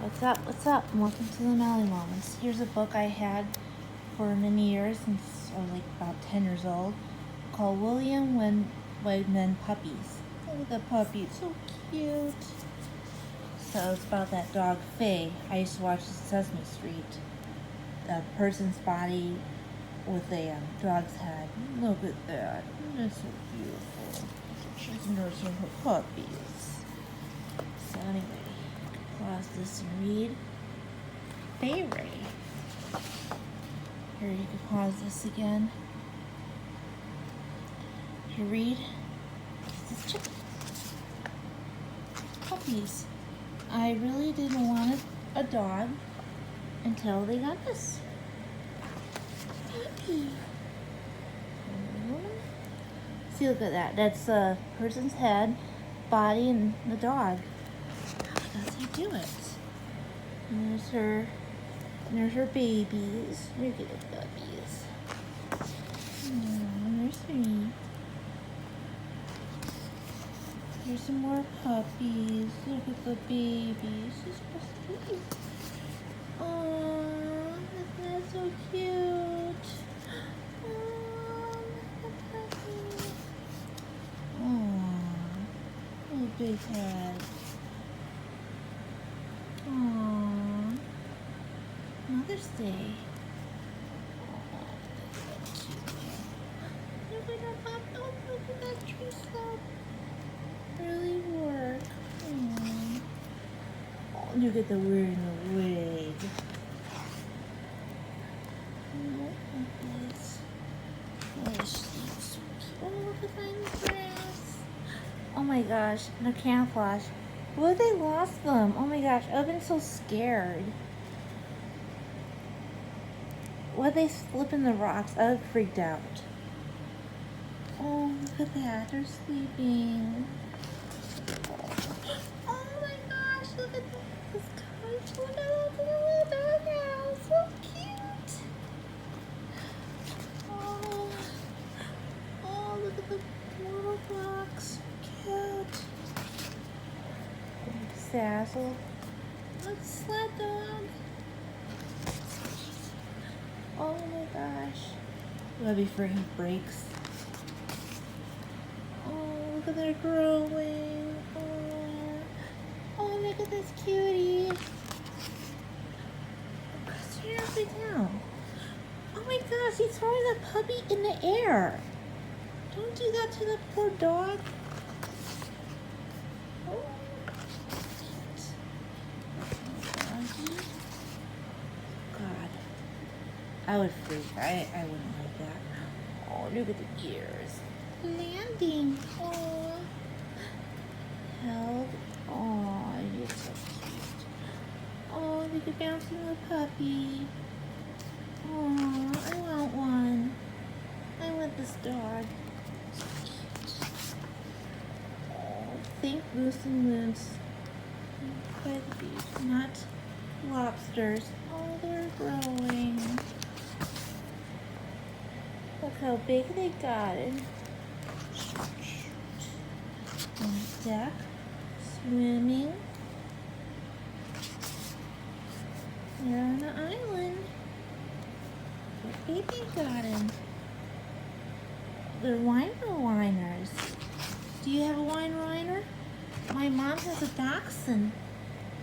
What's up? What's up? Welcome to the Melly Moments. Here's a book I had for many years, since I was like about 10 years old, called Wegman Puppies. Look at the puppy, it's so cute. So it's about that dog Faye. I used to watch Sesame Street. A person's body with a dog's head. Look at that. That's so beautiful. She's nursing her puppies. So anyway, pause this and read. Faye Ray. Here, you can pause this again. Here, read. This chicken. Puppies. I really didn't want a dog until they got this. Puppy. See, look at that. That's a person's head, body, and the dog. That's how you do it. And there's her babies. Look at the puppies. There's me. There's some more puppies. Look at the babies. She's supposed to be. Oh, isn't that so cute? Oh, look at the puppy. Oh, little big head. Oh, Mother's Day. Look at that pop. Oh, look at that tree slope. Really work. Oh, look at the wearing the wig. Oh, look at my grass. Oh my gosh, no camouflage. What if they lost them? Oh my gosh, I've been so scared. What if they slip in the rocks? I would have freaked out. Oh, look at that. They're sleeping. Oh my gosh, look at this couch. Look at the little doghouse. So cute. Oh, look at the little box. Cute. Sassel. Let's sled dog. Oh my gosh. That'd be for he breaks. Oh, look at they're growing. Oh, look at this cutie. Seriously down. Oh my gosh, he's throwing the puppy in the air. Don't do that to the poor dog. Oh. God. I would freak. I wouldn't like that. Oh, look at the ears. Landing. Oh. Held. Oh, you're so cute. Oh, look at bouncing the puppy. Oh, I want one. I want this dog. So cute. Oh, think Moose and Moose. By the beach, not lobsters. Oh, they're growing. Look how big they got it. On the deck, swimming. They're on the island. What baby garden? They're wine whiners. Do you have a wine whiner? My mom has a dachshund,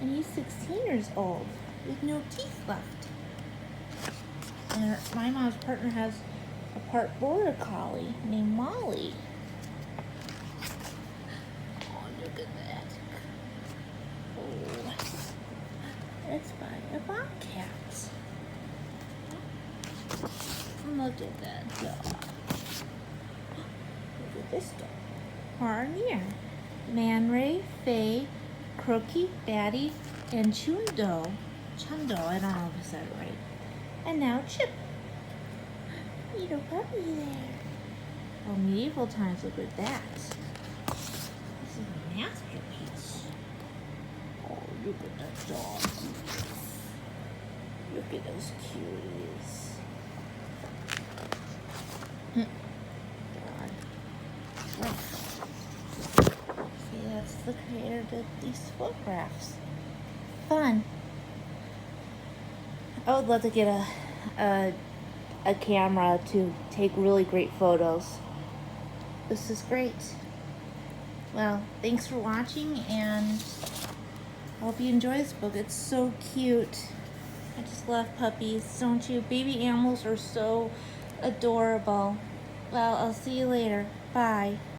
and he's 16 years old with no teeth left. And my mom's partner has a part border collie named Molly. Oh, look at that. Oh, it's by a bobcat. Look at that dog. Look at this dog. Far near. Man Ray, Faye, Crookie, Batty, and Chundo. Chundo, I don't know if I said it right. And now Chip. Little puppy there. Oh, medieval times, look at that. This is a masterpiece. Oh, look at that dog. Look at those cuties. God. See, that's the creator did these photographs. Fun. I would love to get a camera to take really great photos. This is great. Well, thanks for watching, and I hope you enjoy this book. It's so cute. I just love puppies, don't you? Baby animals are so adorable. Well, I'll see you later. Bye.